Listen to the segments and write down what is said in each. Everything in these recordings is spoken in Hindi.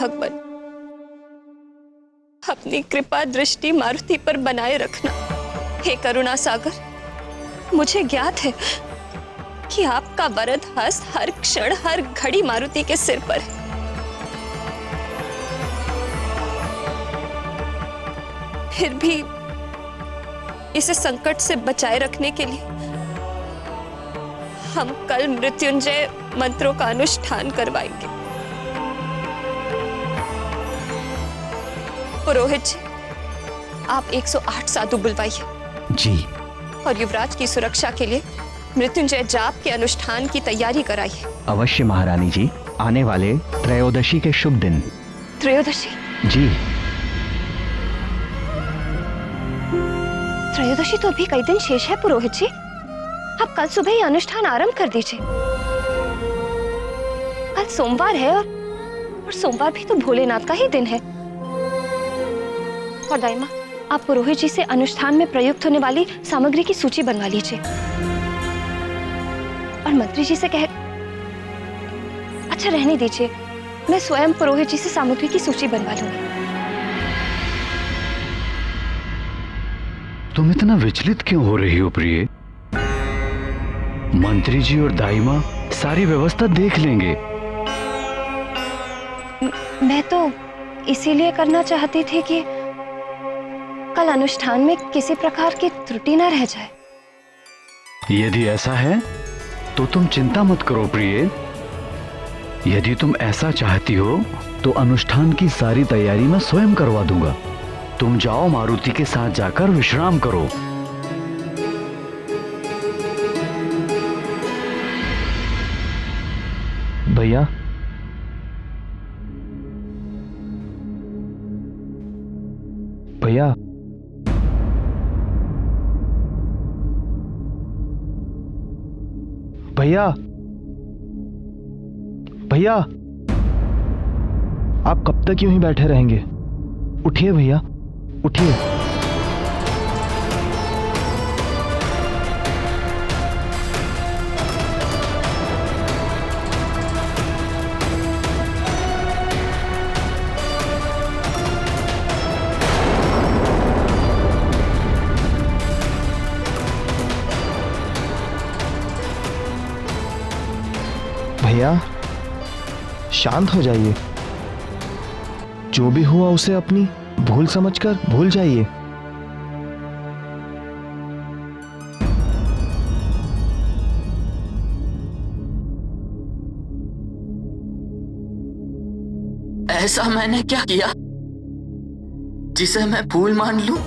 भगवान, अपनी कृपा दृष्टि मारुति पर बनाए रखना। हे करुणा सागर, मुझे ज्ञात है कि आपका वरद हस्त हर क्षण हर घड़ी मारुति के सिर पर है। फिर भी इसे संकट से बचाए रखने के लिए हम कल मृत्युंजय मंत्रों का अनुष्ठान करवाएंगे। पुरोहित जी, आप 108 साधु बुलवाइए। जी। और युवराज की सुरक्षा के लिए मृत्युंजय जाप के अनुष्ठान की तैयारी कराइए। अवश्य महारानी जी, आने वाले त्रयोदशी के शुभ दिन। त्रयोदशी? जी। त्रयोदशी तो अभी कई दिन शेष है पुरोहित जी। आप कल सुबह ही अनुष्ठान आरंभ कर दीजिए। कल सोमवार है और सोमवार भी तो भोलेनाथ का ही दिन है। और दाई माँ, आप पुरोहित जी से अनुष्ठान में प्रयुक्त होने वाली सामग्री की सूची बनवा लीजिए और मंत्री जी से कह, अच्छा रहने दीजिए, मैं स्वयं पुरोहित जी से सामग्री की सूची बनवा लूंगी। तुम इतना विचलित क्यों हो रही हो प्रिय? मंत्री जी और दाईमा सारी व्यवस्था देख लेंगे। मैं तो इसीलिए करना चाहती थी कि कल अनुष्ठान में किसी प्रकार की त्रुटि न रह जाए। यदि ऐसा है तो तुम चिंता मत करो प्रिय। यदि तुम ऐसा चाहती हो तो अनुष्ठान की सारी तैयारी मैं स्वयं करवा दूंगा। तुम जाओ, मारुति के साथ जाकर विश्राम करो। भैया, भैया, भैया, भैया, आप कब तक यूं ही बैठे रहेंगे? उठिए भैया, उठिए। भैया, शांत हो जाइए। जो भी हुआ उसे अपनी भूल समझकर भूल जाइए। ऐसा मैंने क्या किया जिसे मैं भूल मान लूं?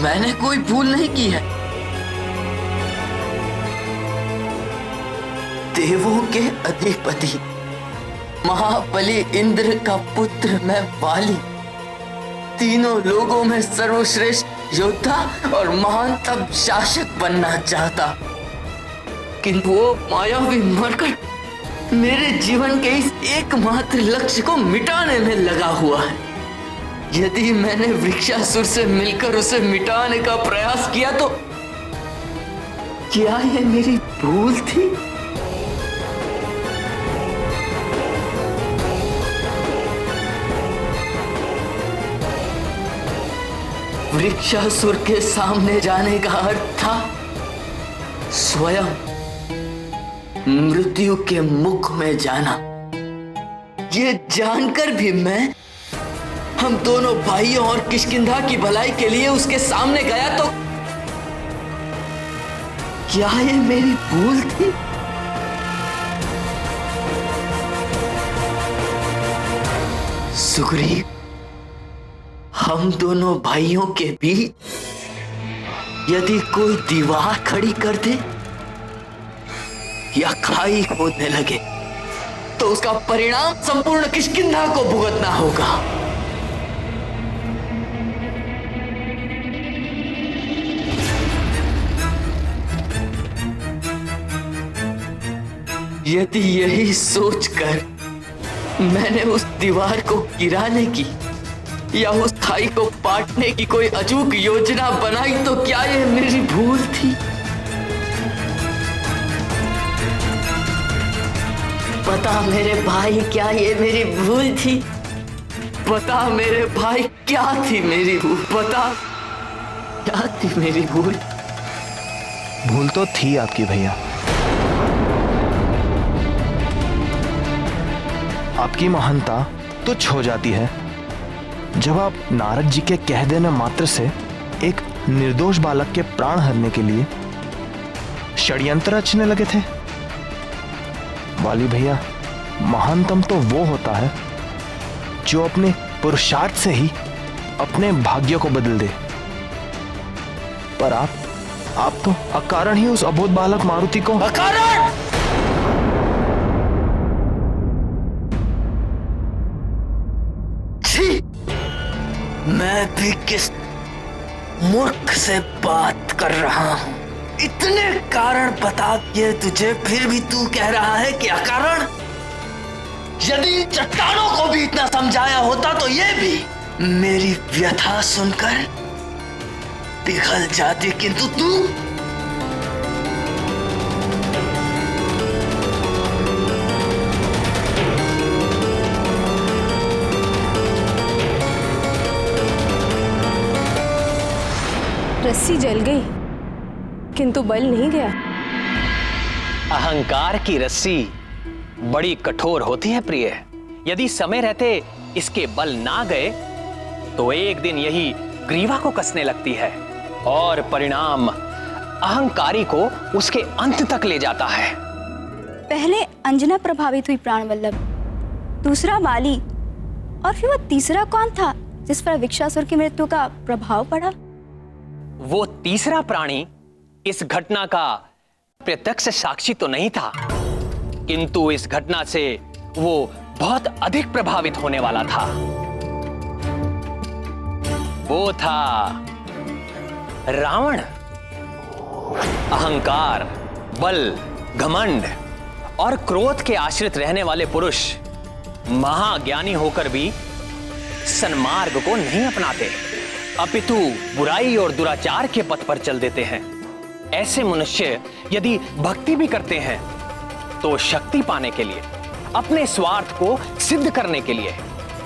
मैंने कोई भूल नहीं की है। देवों के अधिपति महाबली इंद्र का पुत्र मैं वाली, तीनों लोगों में सर्वश्रेष्ठ योद्धा और महानतम शासक बनना चाहता, किंतु वो मायावी मरकट मेरे जीवन के इस एकमात्र लक्ष्य को मिटाने में लगा हुआ है। यदि मैंने वृक्षासुर से मिलकर उसे मिटाने का प्रयास किया तो क्या ये मेरी भूल थी? वृक्षासुर के सामने जाने का अर्थ था स्वयं मृत्यु के मुख में जाना। ये जानकर भी मैं हम दोनों भाइयों और किष्किंधा की भलाई के लिए उसके सामने गया तो क्या ये मेरी भूल थी? सुग्रीव, हम दोनों भाइयों के बीच यदि कोई दीवार खड़ी कर दे या खाई खोदने लगे तो उसका परिणाम संपूर्ण किष्किंधा को भुगतना होगा। यदि यही सोचकर मैंने उस दीवार को गिराने की या उस खाई को पाटने की कोई अचूक योजना बनाई तो क्या यह मेरी भूल थी? बता मेरे भाई, क्या ये मेरी भूल थी? बता मेरे भाई, क्या थी मेरी भूल? बता क्या थी मेरी भूल? भूल तो थी आपकी भैया। आपकी महानता तुच्छ हो जाती है जब आप नारद जी के कह देने मात्र से एक निर्दोष बालक के प्राण हरने के लिए षड्यंत्र रचने लगे थे। वाली भैया, महानतम तो वो होता है जो अपने पुरुषार्थ से ही अपने भाग्य को बदल दे। पर आप तो अकारण ही उस अबोध बालक मारुति को अकारण! छी! मैं भी किस मूर्ख से बात कर रहा हूं? इतने कारण बता दिए तुझे, फिर भी तू कह रहा है कि अकारण? यदि चट्टानों को भी इतना समझाया होता तो ये भी मेरी व्यथा सुनकर पिघल जाती, किंतु तू रस्सी जल गई किंतु बल नहीं गया। अहंकार की रस्सी बड़ी कठोर होती है प्रिय। यदि समय रहते इसके बल ना गए तो एक दिन यही ग्रीवा को कसने लगती है और परिणाम अहंकारी को उसके अंत तक ले जाता है। पहले अंजना प्रभावित हुई प्राण वल्लभ, दूसरा बाली, और फिर वो तीसरा कौन था जिस पर विक्षासुर की मृत्यु का प्रभाव पड़ा? वो तीसरा प्राणी इस घटना का प्रत्यक्ष साक्षी तो नहीं था, किंतु इस घटना से वो बहुत अधिक प्रभावित होने वाला था। वो था रावण। अहंकार, बल, घमंड और क्रोध के आश्रित रहने वाले पुरुष महाज्ञानी होकर भी सन्मार्ग को नहीं अपनाते, अपितु बुराई और दुराचार के पथ पर चल देते हैं। ऐसे मनुष्य यदि भक्ति भी करते हैं तो शक्ति पाने के लिए, अपने स्वार्थ को सिद्ध करने के लिए।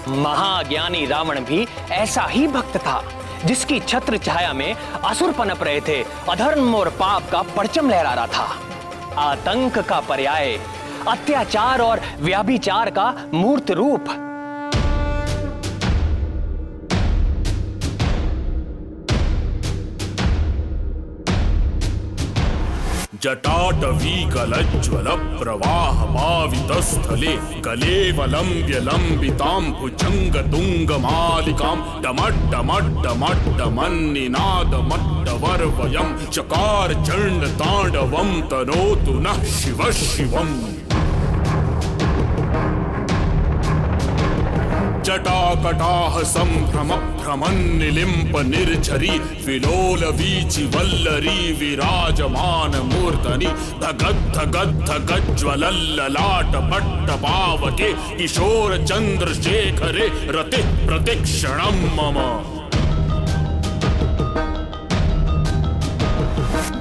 महाज्ञानी रावण भी ऐसा ही भक्त था जिसकी छत्र छाया में असुर पनप रहे थे, अधर्म और पाप का परचम लहरा रहा था। आतंक का पर्याय, अत्याचार और व्याभिचार का मूर्त रूप। जटाटवीकलज्ज्वल प्रवाहमावितस्थले कलेवलम्ब्य लम्बितां भुजङ्गतुङ्गमालिकां डमड्डमड्डमड्डमन्निनादमड्डवर्वयं चकार चण्डताण्डवं तनोतु नः शिवः शिवम्। जटाकटाह संभ्रम भ्रमन्निलिम्प निर्झरी विलोल वीचि वल्लरी विराजमान मूर्धनि धगद्धगद्धगज्ज्वलल्ललाट पट्टपावके किशोर चन्द्रशेखरे रतिः प्रतिक्षणं मम।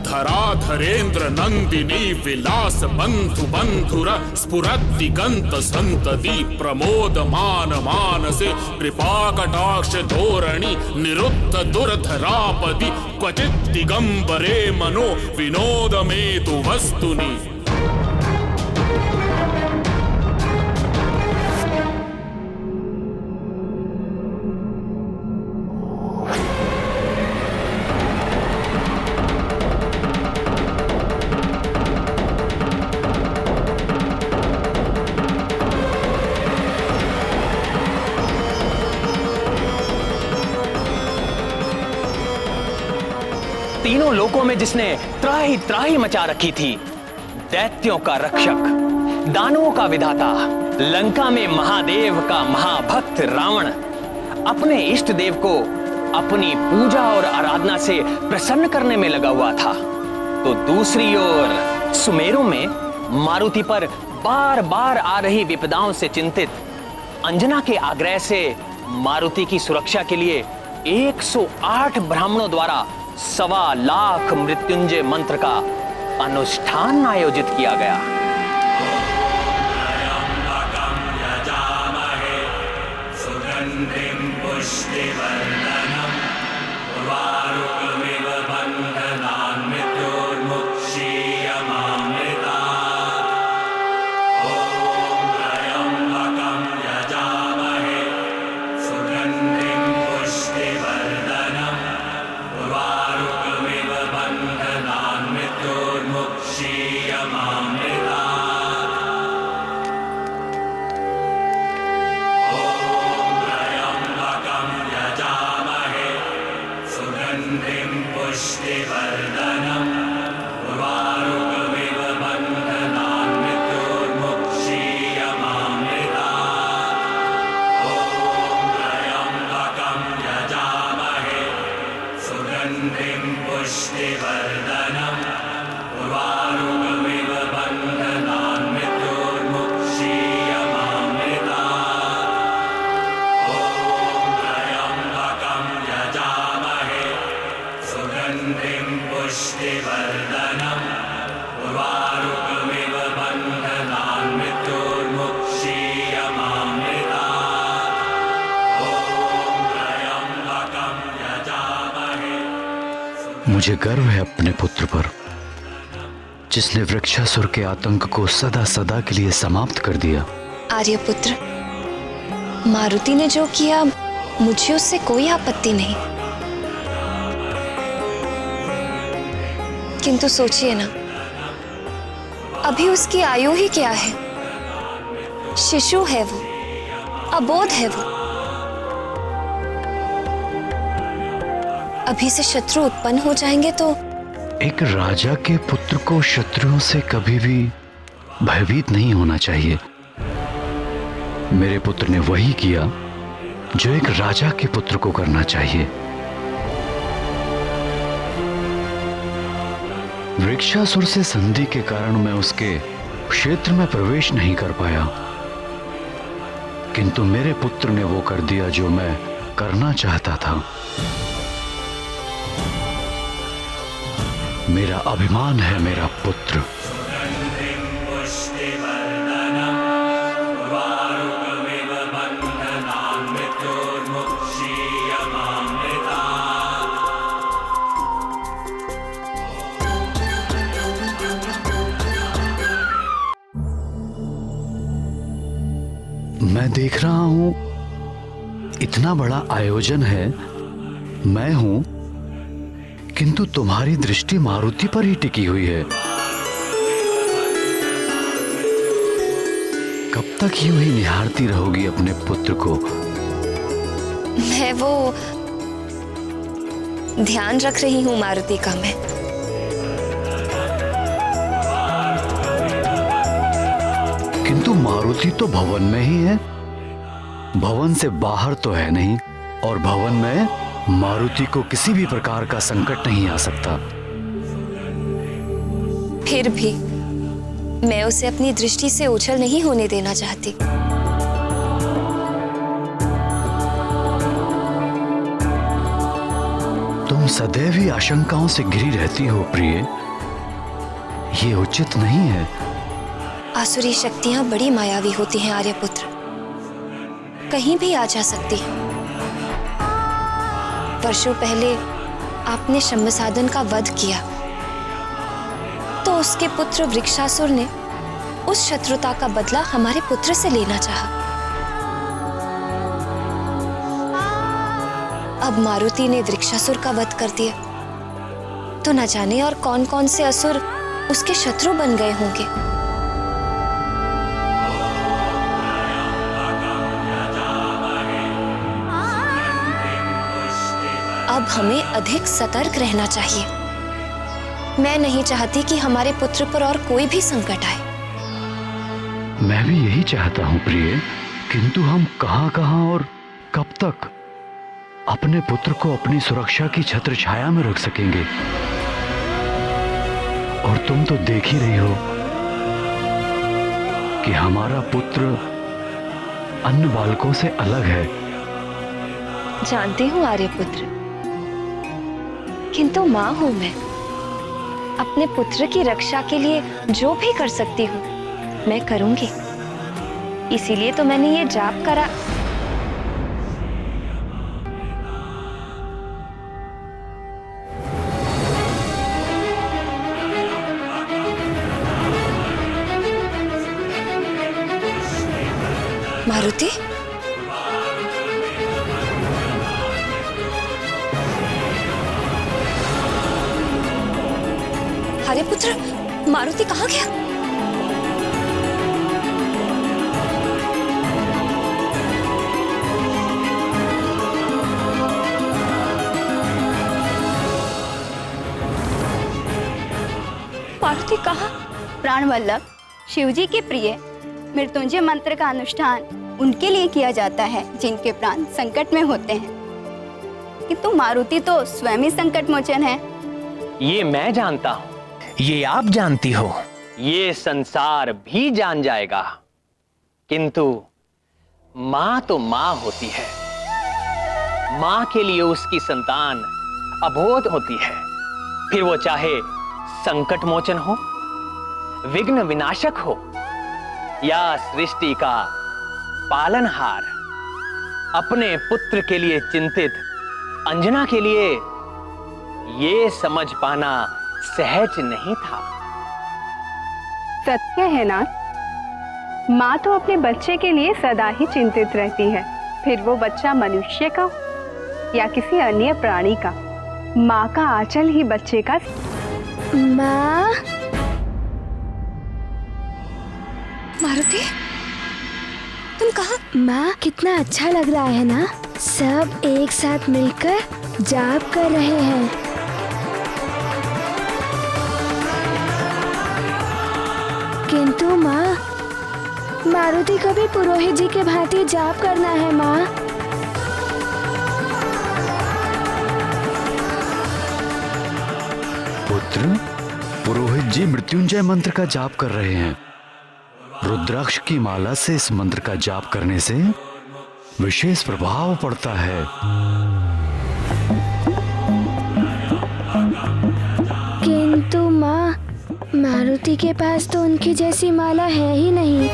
धराधरेन्द्र नंदिनी विलास बंधु बंधुर स्फुरद्दिगंत संतति प्रमोदमान मानसे कृपा कटाक्ष धोरणी निरुद्ध दुर्धरापदि क्वचित् दिगंबरे मनो विनोद मेतु वस्तुनि। तीनों लोकों में जिसने त्राही त्राही मचा रखी थी, दैत्यों का रक्षक, दानवों का विधाता, लंका में महादेव का महाभक्त रावण अपने इष्ट देव को अपनी पूजा और आराधना से प्रसन्न करने में लगा हुआ था, तो दूसरी ओर सुमेरु में मारुति पर बार बार आ रही विपदाओं से चिंतित अंजना के आग्रह से मारुति की सुरक्षा के लिए 108 ब्राह्मणों द्वारा 1.25 लाख मृत्युंजय मंत्र का अनुष्ठान आयोजित किया गया। मुझे गर्व है अपने पुत्र पर, जिसने वृक्षासुर के आतंक को सदा सदा के लिए समाप्त कर दिया। आर्यपुत्र, मारुति ने जो किया मुझे उससे कोई आपत्ति नहीं, किंतु सोचिए ना, अभी उसकी आयु ही क्या है, शिशु है वो, अबोध है वो। अभी से शत्रु उत्पन्न हो जाएंगे तो एक राजा के पुत्र को शत्रुओं से कभी भी भयभीत नहीं होना चाहिए। मेरे पुत्र ने वही किया जो एक राजा के पुत्र को करना चाहिए। वृक्षासुर से संधि के कारण मैं उसके क्षेत्र में प्रवेश नहीं कर पाया, किंतु मेरे पुत्र ने वो कर दिया जो मैं करना चाहता था। मेरा अभिमान है मेरा पुत्र। मैं देख रहा हूं इतना बड़ा आयोजन है, मैं हूं, किंतु तुम्हारी दृष्टि मारुति पर ही टिकी हुई है। कब तक यूं ही निहारती रहोगी अपने पुत्र को? मैं वो ध्यान रख रही हूं मारुति का। मैं किंतु मारुति तो भवन में ही है, भवन से बाहर तो है नहीं, और भवन में मारुति को किसी भी प्रकार का संकट नहीं आ सकता। फिर भी मैं उसे अपनी दृष्टि से ओझल नहीं होने देना चाहती। तुम सदैव ही आशंकाओं से घिरी रहती हो प्रिय, ये उचित नहीं है। आसुरी शक्तियां बड़ी मायावी होती हैं आर्यपुत्र, कहीं भी आ जा सकती हैं। वर्षों पहले आपने शम्भसाधन का वध किया, तो उसके पुत्र वृक्षासुर ने उस शत्रुता का बदला हमारे पुत्र से लेना चाहा। अब मारुति ने वृक्षासुर का वध कर दिया, तो न जाने और कौन कौन से असुर उसके शत्रु बन गए होंगे। अब हमें अधिक सतर्क रहना चाहिए। मैं नहीं चाहती कि हमारे पुत्र पर और कोई भी संकट आए। मैं भी यही चाहता हूं प्रिय, किंतु हम कहां और कब तक अपने पुत्र को अपनी सुरक्षा की छत्र छाया में रख सकेंगे? और तुम तो देख ही रही हो कि हमारा पुत्र अन्य बालकों से अलग है। जानती हूँ आर्यपुत्र, किंतु माँ हूं मैं। अपने पुत्र की रक्षा के लिए जो भी कर सकती हूँ मैं करूंगी। इसीलिए तो मैंने ये जाप करा। मारुति, आर्यपुत्र, मारुति कहाँ गया? मारुति कहाँ? प्राणवल्लभ, शिवजी के प्रिय मृत्युंजय मंत्र का अनुष्ठान उनके लिए किया जाता है जिनके प्राण संकट में होते हैं, किंतु मारुति तो स्वयं ही संकट मोचन है। ये मैं जानता हूं, ये आप जानती हो, ये संसार भी जान जाएगा, किंतु मां तो मां होती है। मां के लिए उसकी संतान अबोध होती है, फिर वो चाहे संकट मोचन हो, विघ्न विनाशक हो, या सृष्टि का पालनहार। अपने पुत्र के लिए चिंतित अंजना के लिए ये समझ पाना सहज नहीं था। सत्य है ना, माँ तो अपने बच्चे के लिए सदा ही चिंतित रहती है, फिर वो बच्चा मनुष्य का या किसी अन्य प्राणी का। माँ का आंचल ही बच्चे का। माँ, मारुति, तुम कहाँ? माँ कितना अच्छा लग रहा है ना, सब एक साथ मिलकर जाप कर रहे हैं। किंतु माँ, मारुति को भी पुरोहित जी के भांति जाप करना है माँ। पुत्र, पुरोहित जी मृत्युंजय मंत्र का जाप कर रहे हैं। रुद्राक्ष की माला से इस मंत्र का जाप करने से विशेष प्रभाव पड़ता है। किंतु माँ, मारुति के पास तो उनकी जैसी माला है ही नहीं।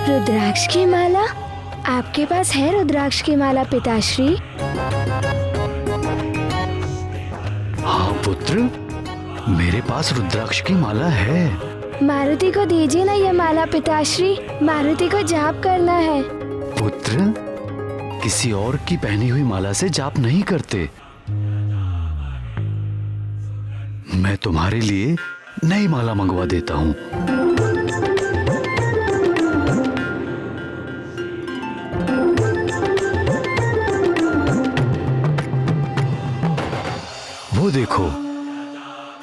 रुद्राक्ष की माला? आपके पास है रुद्राक्ष की माला पिताश्री? हाँ पुत्र, मेरे पास रुद्राक्ष की माला है। मारुति को दीजिए ना ये माला पिताश्री, मारुति को जाप करना है। पुत्र, किसी और की पहनी हुई माला से जाप नहीं करते। मैं तुम्हारे लिए नई माला मंगवा देता हूँ। वो देखो,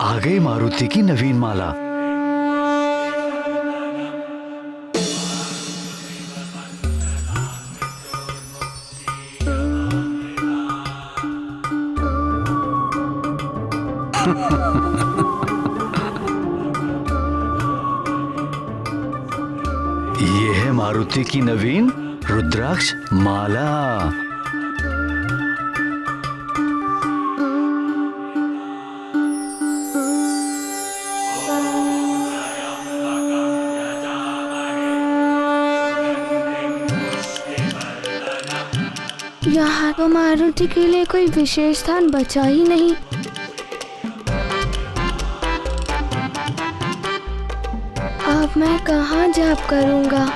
आ गई मारुति की नवीन माला। ये है मारुति की नवीन रुद्राक्ष माला। यहाँ तो मारुति के लिए कोई विशेष स्थान बचा ही नहीं। अब मैं कहाँ जाप करूँगा?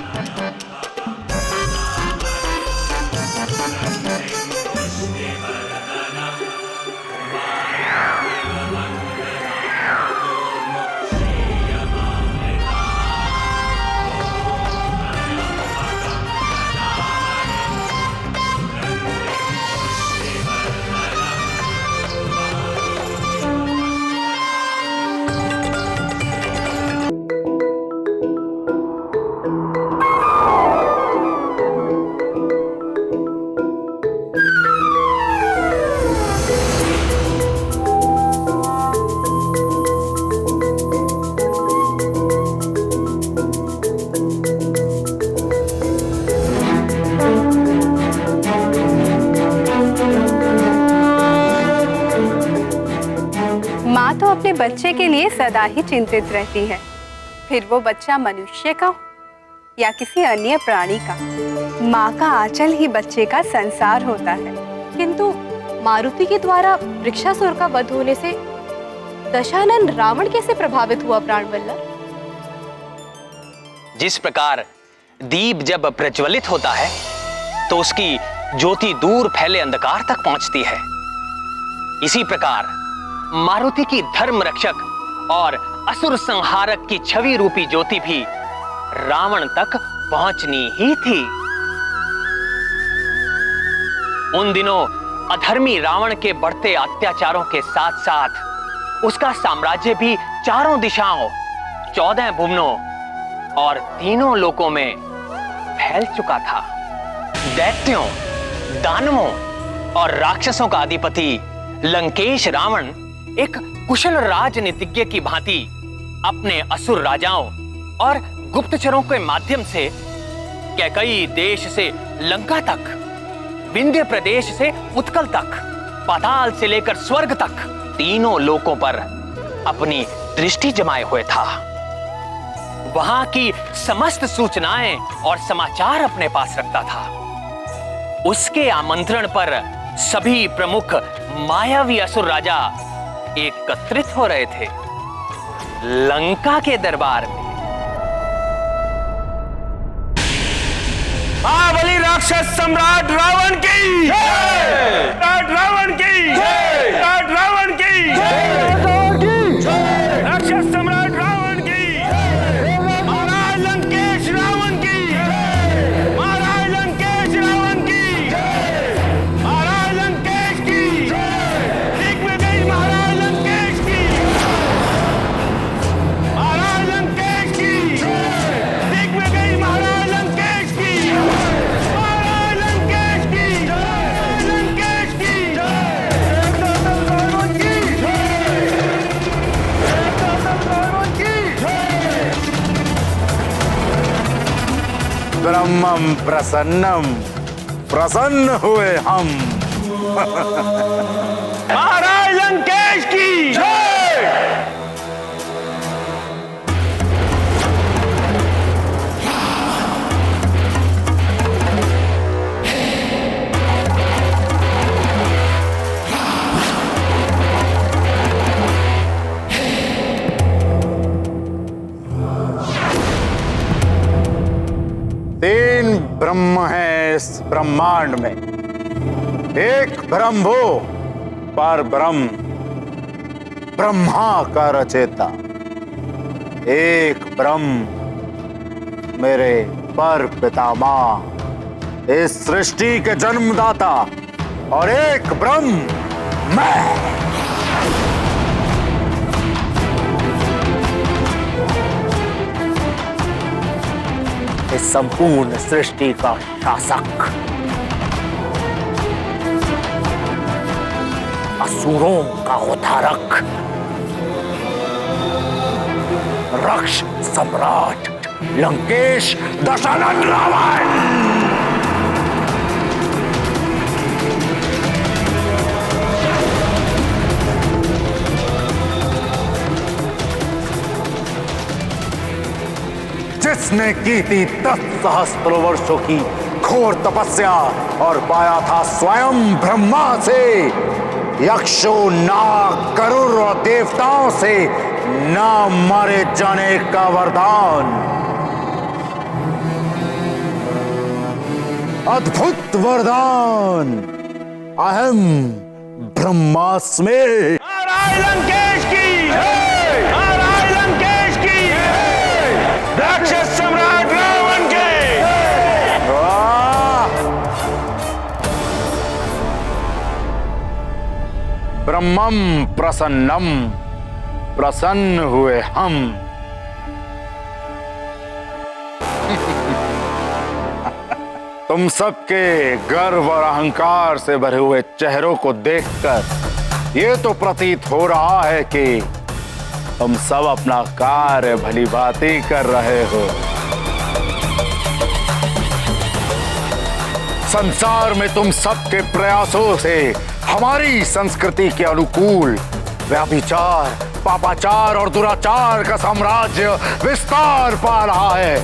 माँ तो अपने बच्चे के लिए सदा ही चिंतित रहती है, फिर वो बच्चा मनुष्य का या किसी अन्य प्राणी का। माँ का आंचल ही बच्चे का संसार होता है। किंतु मारुति के द्वारा वृक्षासुर का वध होने से दशानन रावण कैसे प्रभावित हुआ प्राणवल्लभ? जिस प्रकार दीप जब प्रज्वलित होता है तो उसकी ज्योति दूर फैले अंधकार तक पहुंचती है, इसी प्रकार मारुति की धर्म रक्षक और असुर संहारक की छवि रूपी ज्योति भी रावण तक पहुंचनी ही थी। उन दिनों अधर्मी रावण के बढ़ते अत्याचारों के साथ साथ उसका साम्राज्य भी चारों दिशाओं, 14 भुवनों और तीनों लोकों में फैल चुका था। दैत्यों, दानवों और राक्षसों का अधिपति लंकेश रावण एक कुशल राजनीतिज्ञ की भांति अपने असुर राजाओं और गुप्तचरों के माध्यम से कैकई देश से लंका तक, विंध्य प्रदेश से उत्कल तक, पाताल से लेकर स्वर्ग तक तीनों लोकों पर अपनी दृष्टि जमाए हुए था। वहां की समस्त सूचनाएं और समाचार अपने पास रखता था। उसके आमंत्रण पर सभी प्रमुख मायावी असुर राजा एकत्रित हो रहे थे लंका के दरबार में। महाबली राक्षस सम्राट रावण की जय! रावण की जय! रावण की जय! राक्षस सम्राट रावण की महाराज लंकेश रावण की महाराज लंकेश रावण की महाराज लंकेश की दिग्विजय महाराज लंकेश की महाराज लंकेश की दिग्विजय महाराज लंकेश की महाराज लंकेश की लंकेश की ब्रह्मम प्रसन्नम, प्रसन्न हुए हम। महाराज लंकेश की जय। तीन ब्रह्म है इस ब्रह्मांड में। एक ब्रह्म वो पर ब्रह्म, ब्रह्मा का रचेता। एक ब्रह्म मेरे पर पितामह, इस सृष्टि के जन्मदाता। और एक ब्रह्म मैं। इस संपूर्ण सृष्टि का शासक, असुरों का उद्धारक, रक्ष सम्राट लंकेश दशानन रावण। जिसने की थी 10 सहस्त्र वर्षों की घोर तपस्या और पाया था स्वयं ब्रह्मा से, यक्षों, नाग, गरुड़ और देवताओं से न मारे जाने का वरदान। अद्भुत वरदान। अहम ब्रह्मास्मि। महाराज लंकेश की जय! महाराज लंकेश की जय! राक्षस सम्राट रावण के ब्रह्मम प्रसन्नम, प्रसन्न हुए हम। तुम सबके गर्व और अहंकार से भरे हुए चेहरों को देखकर ये तो प्रतीत हो रहा है कि तुम सब अपना कार्य भली भांति कर रहे हो। संसार में तुम सबके प्रयासों से हमारी संस्कृति के अनुकूल व्यभिचार, पापाचार और दुराचार का साम्राज्य विस्तार पा रहा है।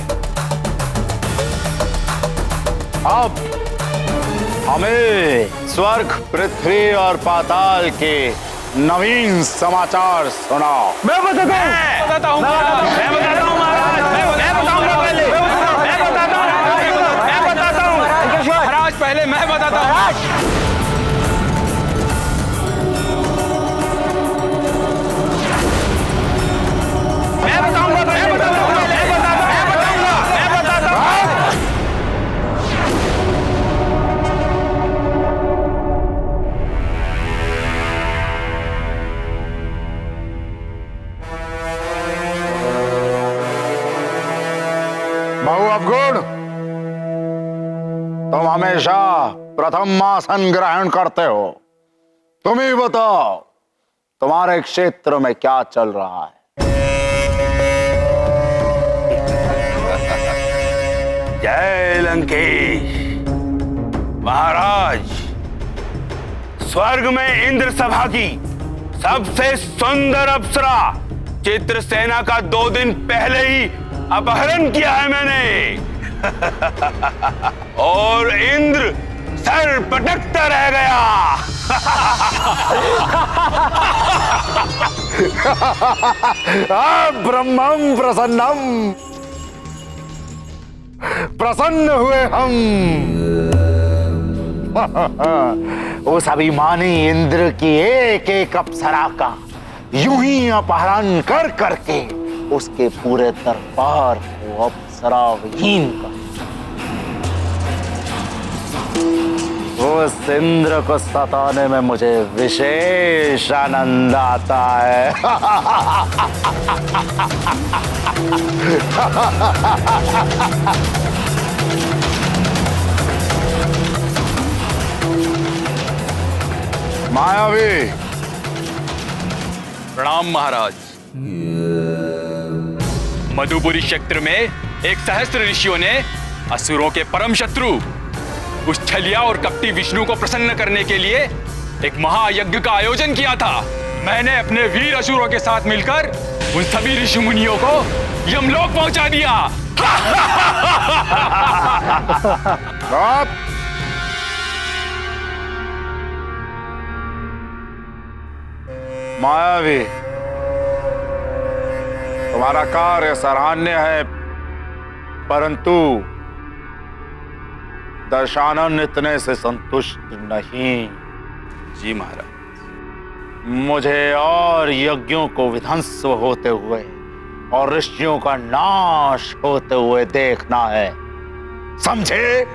अब हमें स्वर्ग, पृथ्वी और पाताल के नवीन समाचार सुनाओ। मैं बताता हूँ महाराज। पहले मैं बताता हूँ। बहु अवगुण, तुम हमेशा प्रथम आसन ग्रहण करते हो। तुम ही बताओ, तुम्हारे क्षेत्र में क्या चल रहा है? जय लंकेश महाराज। स्वर्ग में इंद्र सभा की सबसे सुंदर अप्सरा चित्रसेना का 2 दिन पहले ही अपहरण किया है मैंने। और इंद्र सर पटकता रह गया। ब्रह्मं प्रसन्नम, प्रसन्न हुए हम। उस अभिमानी इंद्र की एक एक अप्सरा का यूं ही अपहरण कर करके उसके पूरे दरबार को अप्सरा विहीन कर। उस इंद्र को सताने में मुझे विशेष आनंद आता है। मायावी। प्रणाम महाराज। मधुपुरी क्षेत्र में एक सहस्त्र ऋषियों ने असुरों के परम शत्रु उस छलिया और कपटी विष्णु को प्रसन्न करने के लिए एक महायज्ञ का आयोजन किया था। मैंने अपने वीर असुरों के साथ मिलकर उन सभी ऋषि मुनियों को यमलोक पहुंचा दिया। मायावी, तुम्हारा कार्य सराहनीय है, परंतु दशानन इतने से संतुष्ट नहीं। जी महाराज। मुझे और यज्ञों को विध्वंस होते हुए और ऋषियों का नाश होते हुए देखना है, समझे?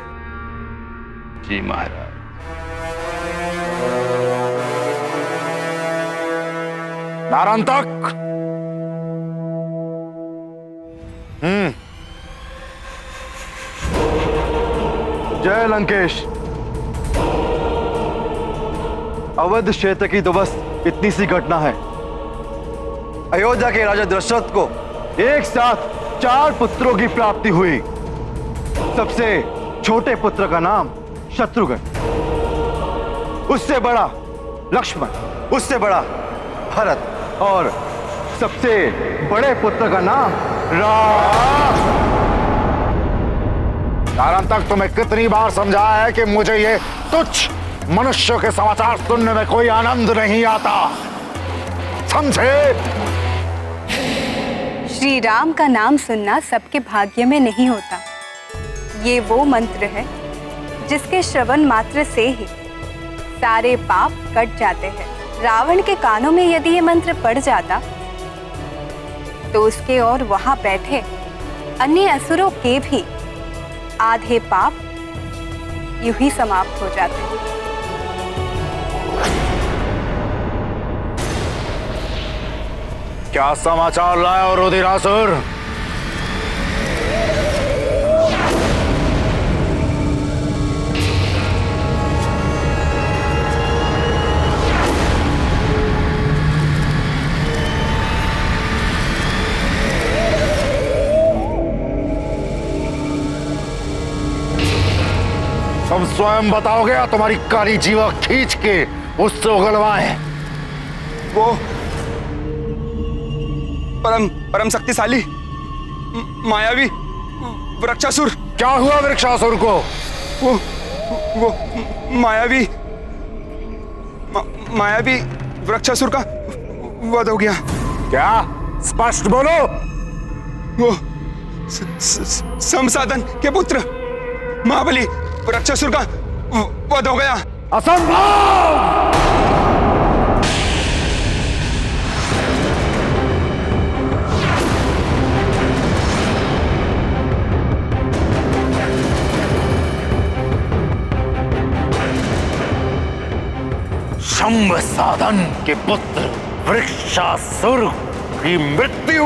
जी महाराज। नारांतक। जय लंकेश। अवध क्षेत्र की तो बस इतनी सी घटना है। अयोध्या के राजा दशरथ को एक साथ 4 पुत्रों की प्राप्ति हुई। सबसे छोटे पुत्र का नाम शत्रुघ्न, उससे बड़ा लक्ष्मण, उससे बड़ा भरत और सबसे बड़े पुत्र का नाम राम। कारण तक तुम्हें कितनी बार समझाया है कि मुझे ये तुच्छ मनुष्यों के समाचार सुनने में कोई आनंद नहीं आता, समझे? श्री राम का नाम सुनना सबके भाग्य में नहीं होता। ये वो मंत्र है जिसके श्रवण मात्र से ही सारे पाप कट जाते हैं। रावण के कानों में यदि ये मंत्र पड़ जाता तो उसके और वहां बैठे अन्य असुरों के भी आधे पाप यूं ही समाप्त हो जाते। क्या समाचार लाए और रुधिरासुर? तुम स्वयं बताओगे या तुम्हारी काली जीवा खींच के उससे उगलवाएं? वो परम शक्तिशाली मायावी वृक्षासुर। क्या हुआ वृक्षासुर को? वो मायावी वृक्षासुर का वध हो गया। क्या? स्पष्ट बोलो। वो संसाधन के पुत्र महाबली वृक्षासुर का वध हो गया। असंभव! शंभ साधन के पुत्र वृक्षासुर की मृत्यु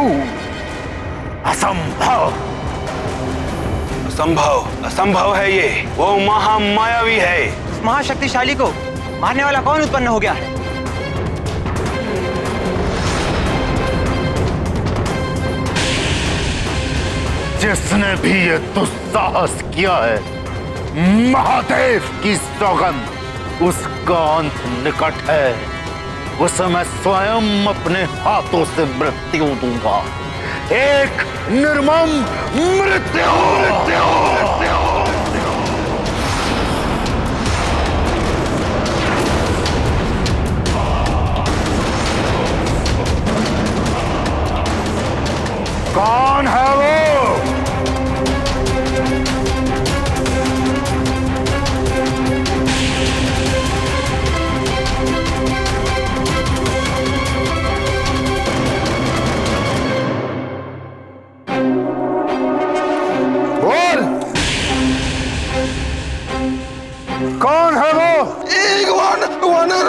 असंभव। असंभव है ये। वो महामायावी है। महाशक्तिशाली को मारने वाला कौन उत्पन्न हो गया है? जिसने भी ये दुस्साहस किया है, महादेव की सौगंध, उसका अंत निकट है। उसे मैं स्वयं अपने हाथों से मृत्यु दूंगा। एक निर्मम मृत्यु। कौन है वो? बोल, कौन है वो? एक वानर।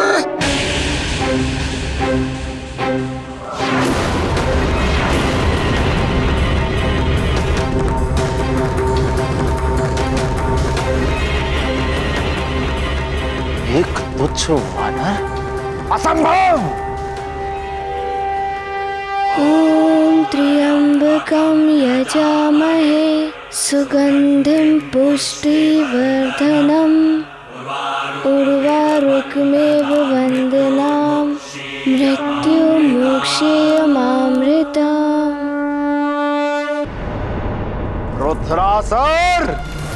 एक तुच्छ वानर? असंभव। ॐ त्र्यम्बकं यजामहे सुगन्धिं पुष्टिवर्धनम् उर्वारुकमेव वन्दनाम् मृत्युमोक्षेयमामृतम्। रुद्रासुर,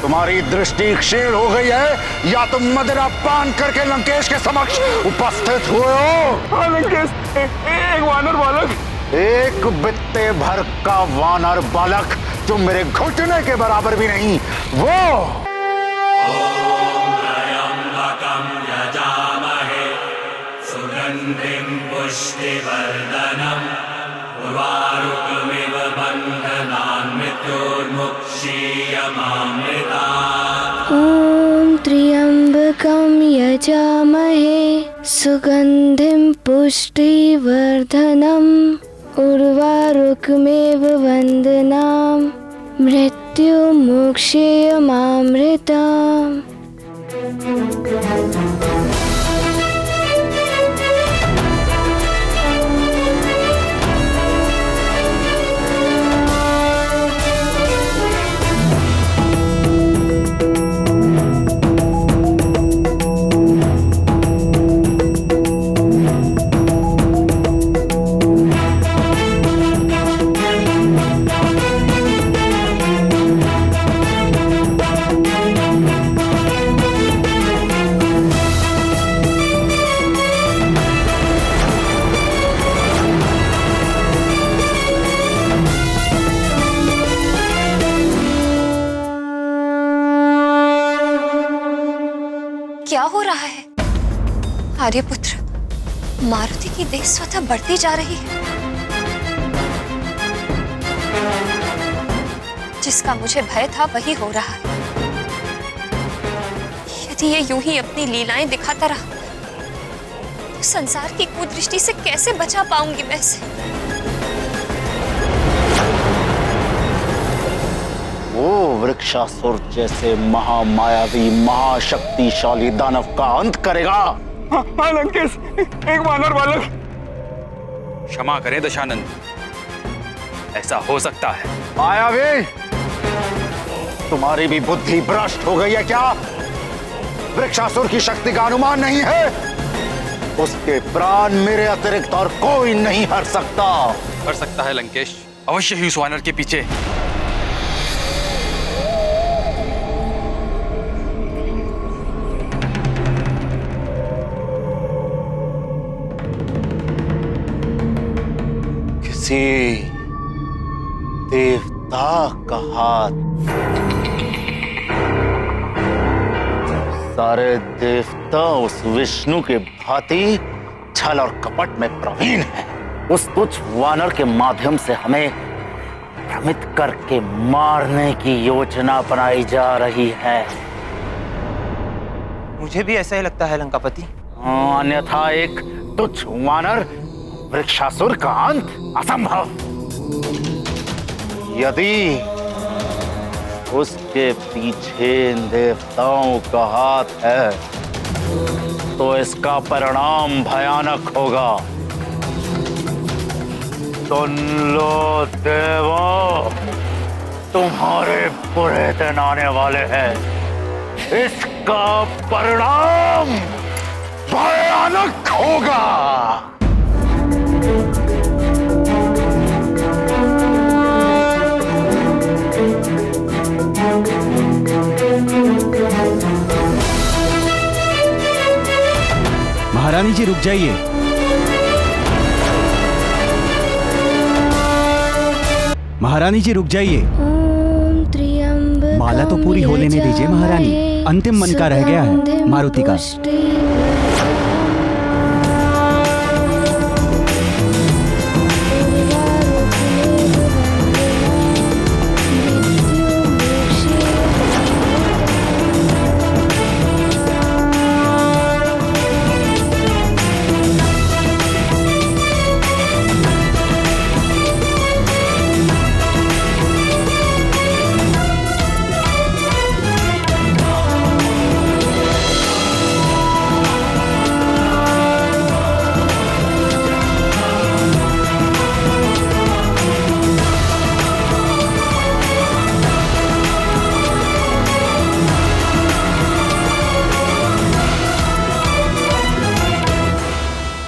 तुम्हारी दृष्टि क्षीण हो गई है या तुम मदिरा पान करके लंकेश के समक्ष उपस्थित हुए हो? हाँ लंकेश, एक वानर बालक। एक बित्ते भर का वानर बालक जो मेरे घुटने के बराबर भी नहीं, वो ॐ त्र्यम्बकं यजामहे सुगन्धिं पुष्टिवर्धनम् उर्वारुकमेव वन्दनाम् मृत्युमोक्षेयमामृतम्। क्या हो रहा है? आर्यपुत्र, मारुति की देह स्वतः बढ़ती जा रही है। जिसका मुझे भय था वही हो रहा है। यदि ये यूं ही अपनी लीलाएं दिखाता रहा तो संसार की कुदृष्टि से कैसे बचा पाऊंगी मैं इसे? वो वृक्षासुर जैसे महामायावी महाशक्तिशाली दानव का अंत करेगा। हाँ लंकेश, एक वानर बालक। क्षमा करें दशानंद, ऐसा हो सकता है। मायावी, तुम्हारी भी बुद्धि भ्रष्ट हो गई है क्या? वृक्षासुर की शक्ति का अनुमान नहीं है? उसके प्राण मेरे अतिरिक्त और कोई नहीं हर सकता। कर सकता है लंकेश, अवश्य ही उस वानर के पीछे। किसी देवता का हाथ। सारे देवता उस विष्णु के भांति छल और कपट में प्रवीण हैं। उस तुच्छ वानर के माध्यम से हमें भ्रमित करके मारने की योजना बनाई जा रही है। मुझे भी ऐसा ही लगता है लंकापति। अन्यथा एक तुच्छ वानर वृक्षासुर का अंत असंभव। यदि उसके पीछे देवताओं का हाथ है तो इसका परिणाम भयानक होगा। सुन लो देवों, तुम्हारे बुरे दिन आने वाले हैं। इसका परिणाम भयानक होगा। रुक जाइए। महारानी जी रुक जाइए। माला तो पूरी हो लेने दीजिए महारानी, अंतिम मन का रह गया है मारुति का।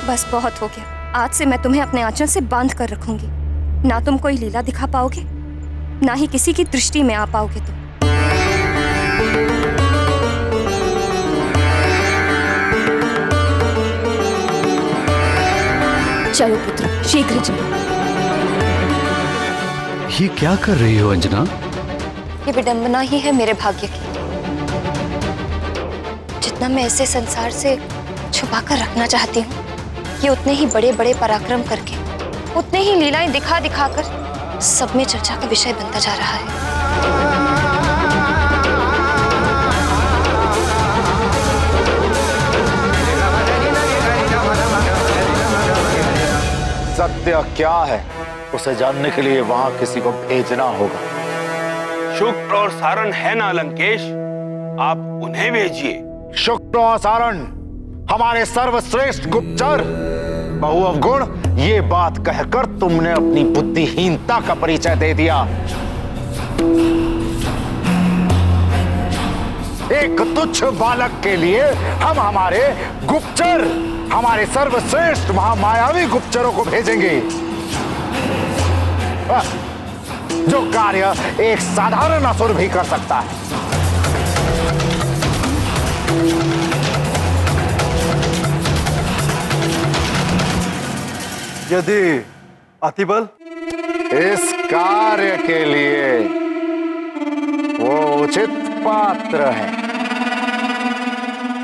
बस बहुत हो गया। आज से मैं तुम्हें अपने आंचल से बांध कर रखूंगी। ना तुम कोई लीला दिखा पाओगे, ना ही किसी की दृष्टि में आ पाओगे तुम। चलो पुत्र, शीघ्र चलो। ये क्या कर रही हो अंजना? ये विडंबना ही है मेरे भाग्य की। जितना मैं इसे संसार से छुपा कर रखना चाहती हूँ, ये उतने ही बड़े बड़े पराक्रम करके, उतने ही लीलाएं दिखा दिखा कर सब में चर्चा का विषय बनता जा रहा है। सत्य क्या है उसे जानने के लिए वहां किसी को भेजना होगा। शुक्र और सारण है ना लंकेश, आप उन्हें भेजिए। शुक्र और सारण हमारे सर्वश्रेष्ठ गुप्तचर। बहु अवगुण, ये बात कहकर तुमने अपनी बुद्धिहीनता का परिचय दे दिया। एक तुच्छ बालक के लिए हम हमारे गुप्तचर, हमारे सर्वश्रेष्ठ महामायावी गुप्तचरों को भेजेंगे, जो कार्य एक साधारण असुर भी कर सकता है। यदि अतिबल इस कार्य के लिए वो उचित पात्र है।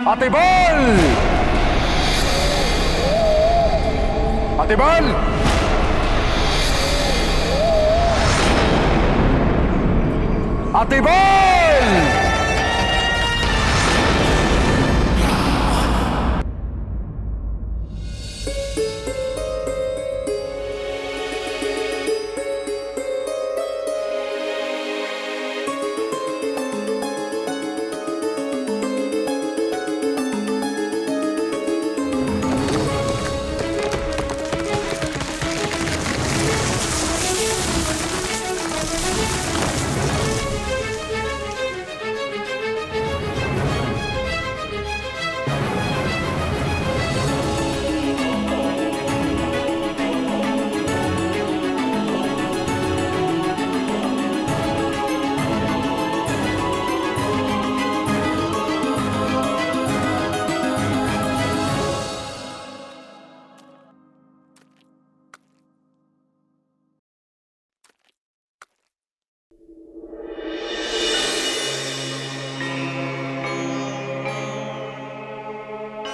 अतिबल! अतिबल! अतिबल!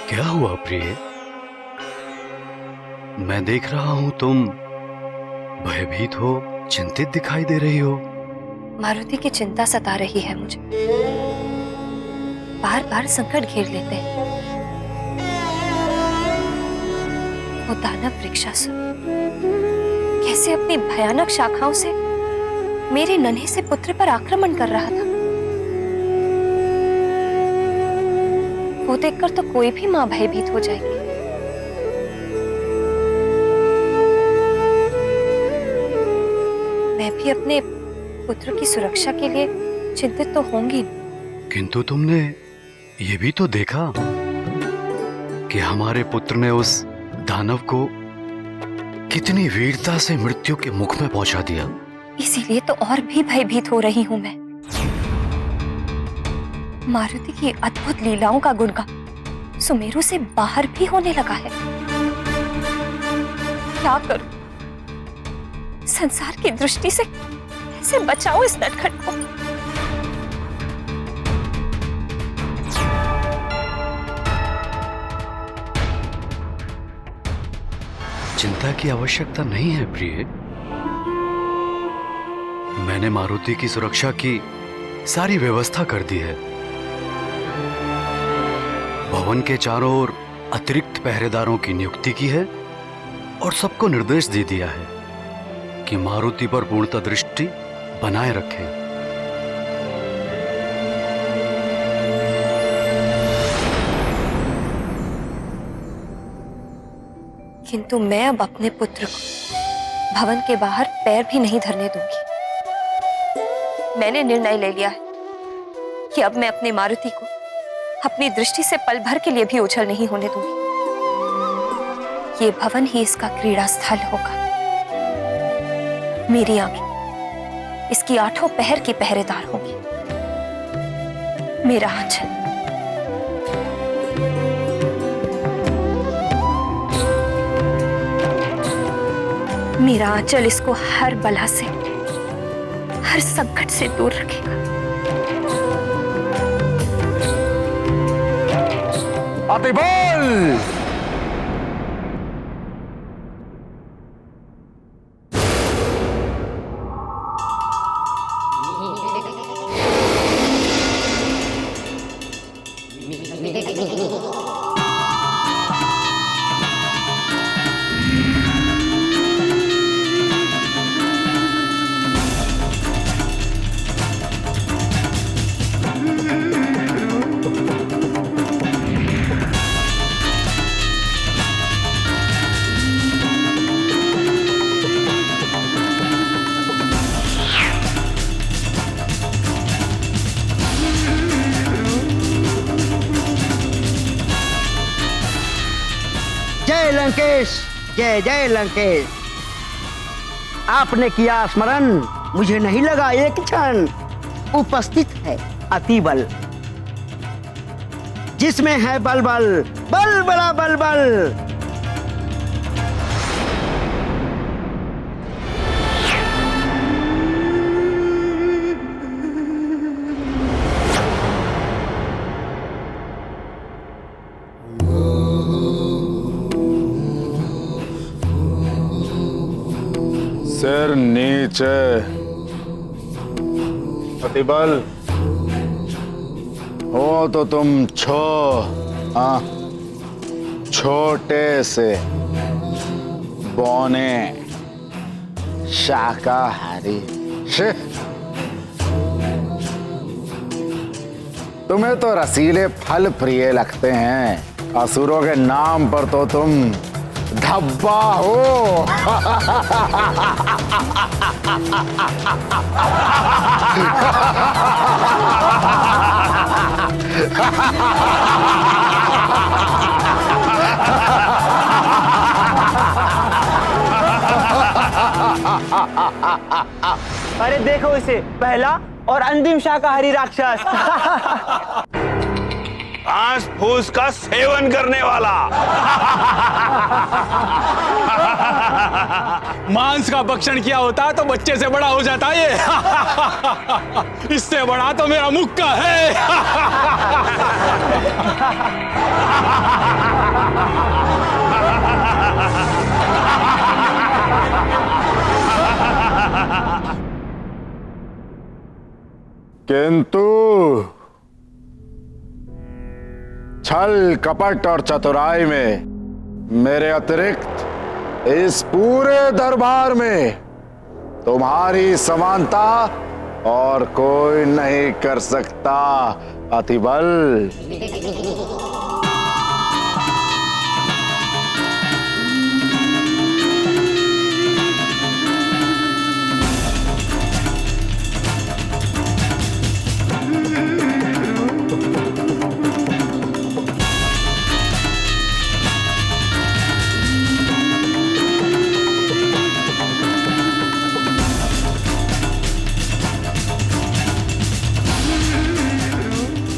क्या हुआ प्रिय? मैं देख रहा हूं तुम भयभीत हो, चिंतित दिखाई दे रही हो। मारुति की चिंता सता रही है मुझे। बार बार संकट घेर लेते हैं। वो दानव वृक्षासुर कैसे अपनी भयानक शाखाओं से मेरे नन्हे से पुत्र पर आक्रमण कर रहा था। वो देखकर तो कोई भी मां भयभीत हो जाएगी। मैं भी अपने पुत्र की सुरक्षा के लिए चिंतित तो होंगी। किंतु तुमने ये भी तो देखा कि हमारे पुत्र ने उस दानव को कितनी वीरता से मृत्यु के मुख में पहुंचा दिया। इसीलिए तो और भी भयभीत हो रही हूं मैं। मारुति की अद्भुत लीलाओं का गुणगान सुमेरु से बाहर भी होने लगा है। क्या करूं? संसार की दृष्टि से कैसे बचाऊं इस नटखट को? चिंता की आवश्यकता नहीं है प्रिय। मैंने मारुति की सुरक्षा की सारी व्यवस्था कर दी है। भवन के चारों ओर अतिरिक्त पहरेदारों की नियुक्ति की है और सबको निर्देश दे दिया है कि मारुति पर पूर्णतः दृष्टि बनाए रखें। किंतु मैं अब अपने पुत्र को भवन के बाहर पैर भी नहीं धरने दूंगी। मैंने निर्णय ले लिया है कि अब मैं अपनी मारुति को अपनी दृष्टि से पल भर के लिए भी ओझल नहीं होने दूंगी। ये भवन ही इसका क्रीड़ा स्थल होगा। मेरी आंखें इसकी 8 पहर की पहरेदार होंगी। मेरा आंचल मेरा आंचल इसको हर बला से, हर संकट से दूर रखेगा। अतिबल! जय लंकेश, जय जय लंकेश। आपने किया स्मरण, मुझे नहीं लगा एक क्षण। उपस्थित है अतिबल, जिसमें है बल बल, बल बड़ा बल बल। सिर नीचे। अतिबल, हो तो तुम छोटे से बौने शाकाहारी। तुम्हें तो रसीले फल प्रिय लगते हैं। असुरों के नाम पर तो तुम धब्बा हो। अरे देखो इसे, पहला और अंतिम शाकाहारी राक्षस। घास फूस का सेवन करने वाला। मांस का भक्षण किया होता तो बच्चे से बड़ा हो जाता ये। इससे बड़ा तो मेरा मुक्का है। किंतु छल कपट और चतुराई में मेरे अतिरिक्त इस पूरे दरबार में तुम्हारी समानता और कोई नहीं कर सकता अतिबल।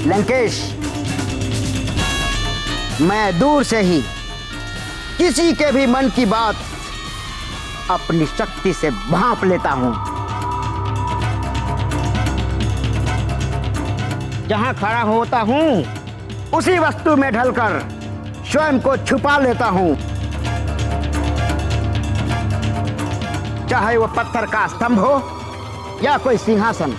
लंकेश, मैं दूर से ही किसी के भी मन की बात अपनी शक्ति से भांप लेता हूं। जहां खड़ा होता हूं उसी वस्तु में ढलकर स्वयं को छुपा लेता हूं, चाहे वो पत्थर का स्तंभ हो या कोई सिंहासन।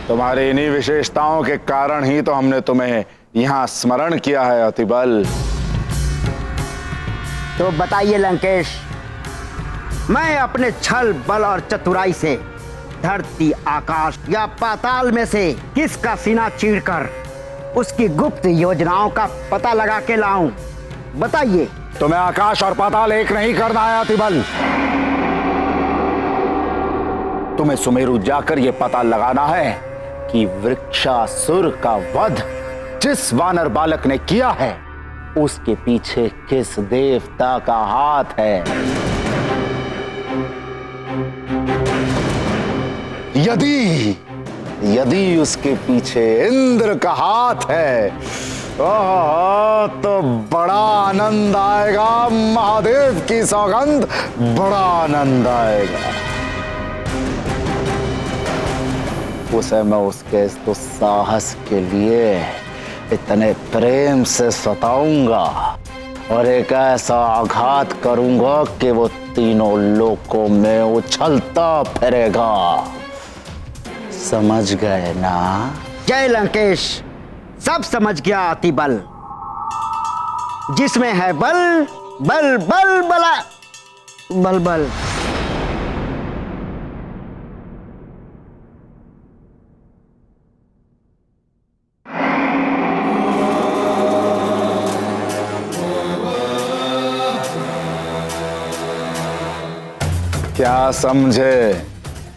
तुम्हारी इन्हीं विशेषताओं के कारण ही तो हमने तुम्हें यहाँ स्मरण किया है अतिबल। तो बताइए लंकेश, मैं अपने छल बल और चतुराई से धरती आकाश या पाताल में से किसका सीना चीरकर उसकी गुप्त योजनाओं का पता लगा के लाऊं? बताइए। तुम्हें आकाश और पाताल एक नहीं करना है अतिबल। तुम्हें सुमेरु जाकर यह पता लगाना है कि वृक्षासुर का वध जिस वानर बालक ने किया है उसके पीछे किस देवता का हाथ है। यदि उसके पीछे इंद्र का हाथ है तो बड़ा आनंद आएगा, महादेव की सौगंध, बड़ा आनंद आएगा। उसे मैं उसके इस दुस्साहस के लिए इतने प्रेम से सताऊंगा और एक ऐसा आघात करूंगा कि वो तीनों लोकों में उछलता फिरेगा। समझ गए ना? जय लंकेश, सब समझ गया अतिबल। जिसमें है बल बल बल बला बल बल। क्या समझे?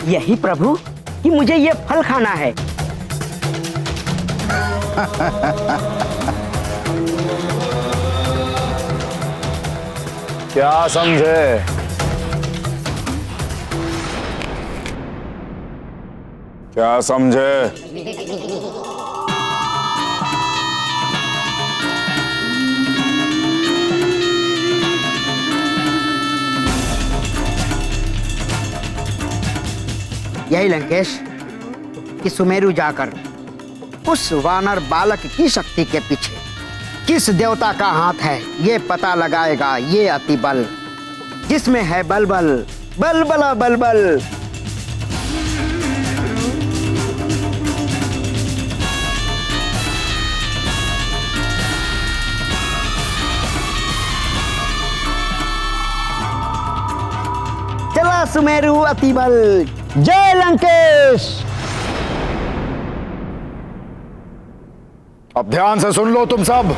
यही प्रभु कि मुझे ये फल खाना है। क्या समझे? क्या समझे? यही लंकेश कि सुमेरु जाकर उस वानर बालक की शक्ति के पीछे किस देवता का हाथ है ये पता लगाएगा ये अतिबल। जिसमें है बल बल बल बला बल बल। चला सुमेरु अतिबल। जय लंकेश। अब ध्यान से सुन लो तुम सब।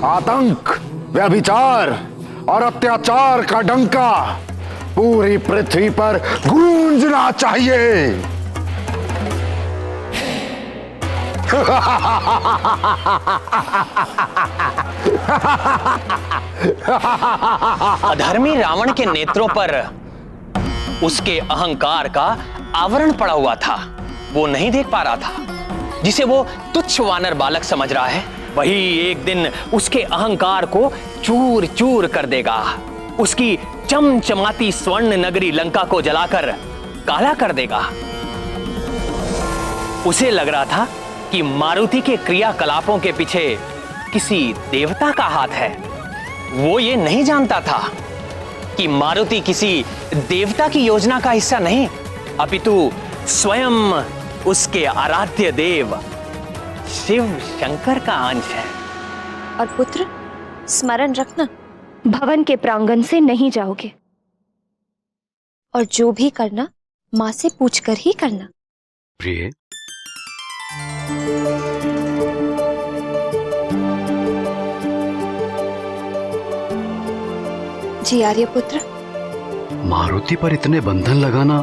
आतंक, व्यभिचार और अत्याचार का डंका पूरी पृथ्वी पर गूंजना चाहिए। अधर्मी रावण के नेत्रों पर उसके अहंकार का आवरण पड़ा हुआ था। वो नहीं देख पा रहा था। जिसे वो तुच्छ वानर बालक समझ रहा है वही एक दिन उसके अहंकार को चूर चूर कर देगा। उसकी चमचमाती स्वर्ण नगरी लंका को जलाकर काला कर देगा। उसे लग रहा था कि मारुति के क्रियाकलापों के पीछे किसी देवता का हाथ है। वो ये नहीं जानता था कि मारुति किसी देवता की योजना का हिस्सा नहीं, अपितु स्वयं उसके आराध्य देव शिव शंकर का अंश है। और पुत्र, स्मरण रखना, भवन के प्रांगण से नहीं जाओगे और जो भी करना मां से पूछकर ही करना। प्रिय, जी आर्यपुत्र। मारुति पर इतने बंधन लगाना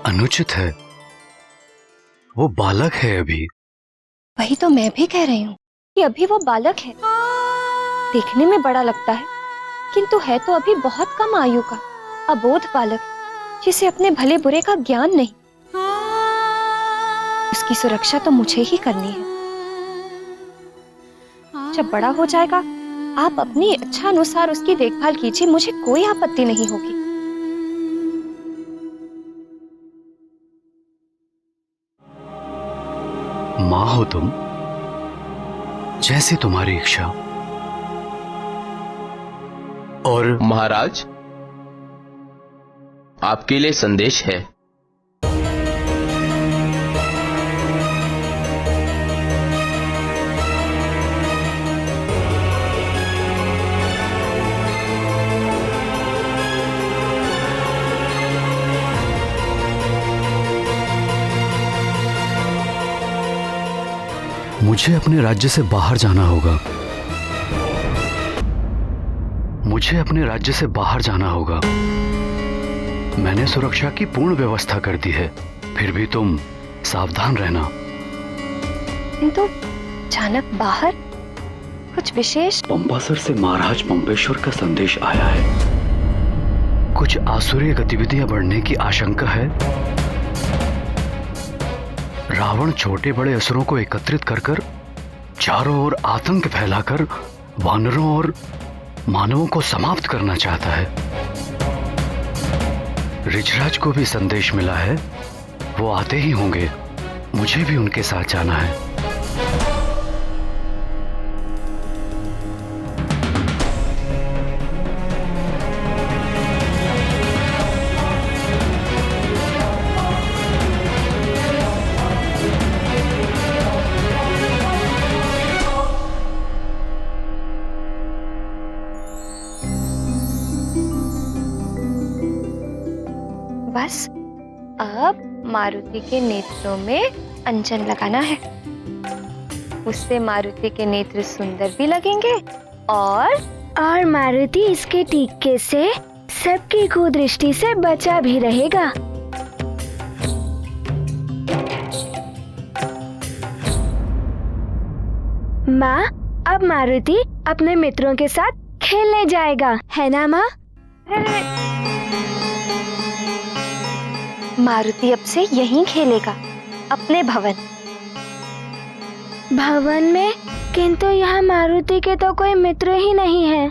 अनुचित है। वो बालक है अभी। वही तो मैं भी कह रही हूँ कि अभी वो बालक है। देखने में बड़ा लगता है किंतु है तो अभी बहुत कम आयु का अबोध बालक, जिसे अपने भले बुरे का ज्ञान नहीं। उसकी सुरक्षा तो मुझे ही करनी है। जब बड़ा हो जाएगा आप अपनी इच्छा अनुसार उसकी देखभाल कीजिए, मुझे कोई आपत्ति नहीं होगी। माँ हो तुम, जैसी तुम्हारी इच्छा। और महाराज, आपके लिए संदेश है। मुझे अपने राज्य से बाहर जाना होगा। मुझे अपने राज्य से बाहर जाना होगा। मैंने सुरक्षा की पूर्ण व्यवस्था कर दी है, फिर भी तुम सावधान रहना। किंतु अचानक बाहर कुछ विशेष? पंपासर से महाराज पंपेश्वर का संदेश आया है। कुछ आसुरी गतिविधियां बढ़ने की आशंका है। रावण छोटे बड़े असुरों को एकत्रित कर चारों ओर आतंक फैलाकर वानरों और मानवों को समाप्त करना चाहता है। ऋषराज को भी संदेश मिला है, वो आते ही होंगे। मुझे भी उनके साथ जाना है। बस अब मारुति के नेत्रों में अंजन लगाना है। उससे मारुति के नेत्र सुंदर भी लगेंगे और मारुति इसके टीके से सबकी कुदृष्टि से बचा भी रहेगा। माँ, अब मारुति अपने मित्रों के साथ खेलने जाएगा, है ना माँ? मारुति अब से यहीं खेलेगा, अपने भवन में। किंतु यहाँ मारुति के तो कोई मित्र ही नहीं है।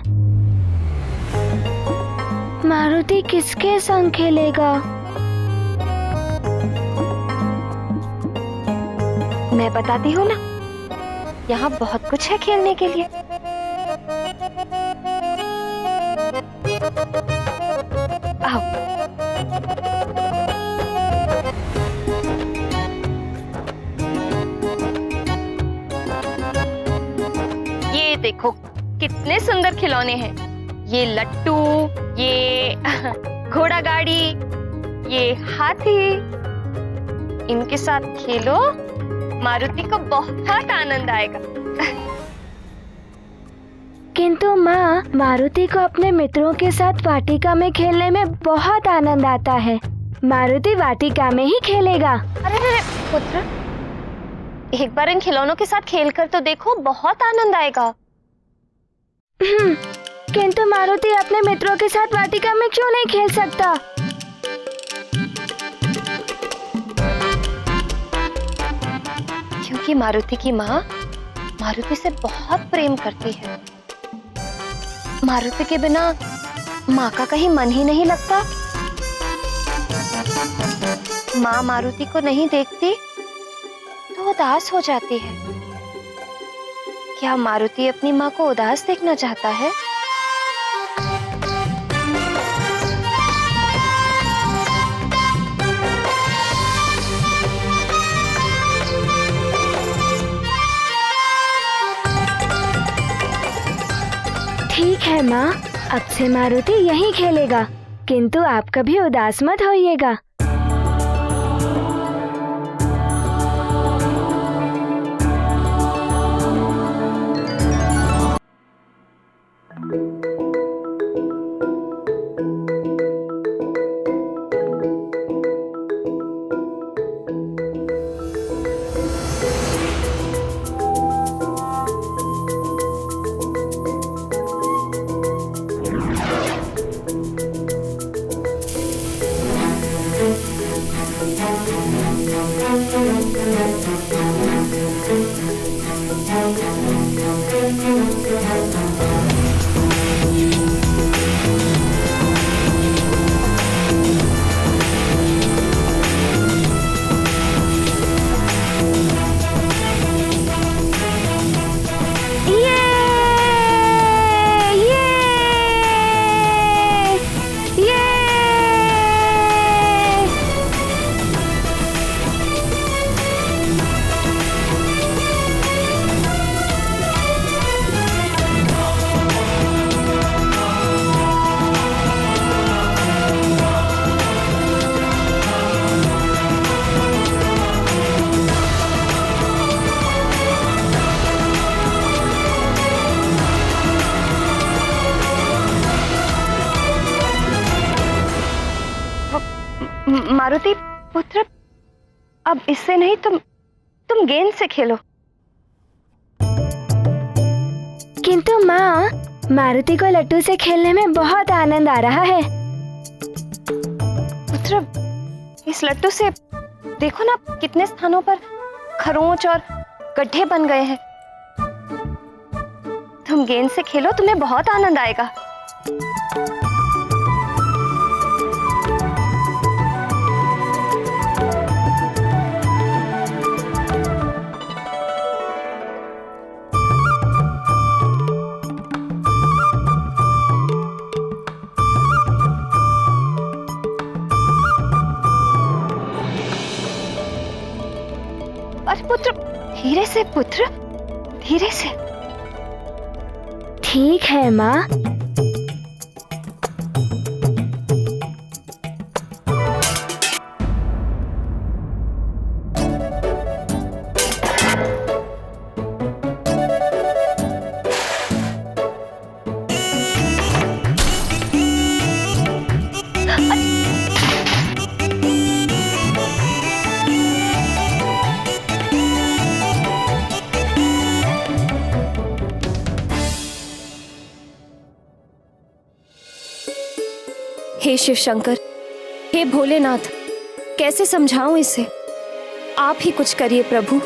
मारुति किसके संग खेलेगा? मैं बताती हूँ ना, यहाँ बहुत कुछ है खेलने के लिए। आओ। ये देखो कितने सुंदर खिलौने हैं। ये लट्टू, ये घोड़ा गाड़ी, ये हाथी। इनके साथ खेलो, मारुति को बहुत आनंद आएगा। किंतु माँ, मारुति को अपने मित्रों के साथ वाटिका में खेलने में बहुत आनंद आता है। मारुति वाटिका में ही खेलेगा। अरे पुत्र, एक बार इन खिलौनों के साथ खेलकर तो देखो, बहुत आनंद आएगा। किंतु मारुति अपने मित्रों के साथ वाटिका में क्यों नहीं खेल सकता? क्योंकि मारुति की माँ मारुति से बहुत प्रेम करती है। मारुति के बिना माँ का कहीं मन ही नहीं लगता। माँ मारुति को नहीं देखती तो उदास हो जाती है। क्या मारुति अपनी माँ को उदास देखना चाहता है? ठीक है माँ, अब से मारुति यहीं खेलेगा, किंतु आप कभी उदास मत होइएगा। मारुति पुत्र, अब इससे नहीं, तुम गेंद से खेलो। किंतु माँ, मारुति को लट्टू से खेलने में बहुत आनंद आ रहा है। पुत्र, इस लट्टू से देखो ना कितने स्थानों पर खरोंच और गड्ढे बन गए हैं। तुम गेंद से खेलो, तुम्हें बहुत आनंद आएगा। पुत्र, धीरे से पुत्र, धीरे से। ठीक है माँ। हे शिव शंकर, हे भोलेनाथ, कैसे समझाऊं इसे? आप ही कुछ करिए प्रभु।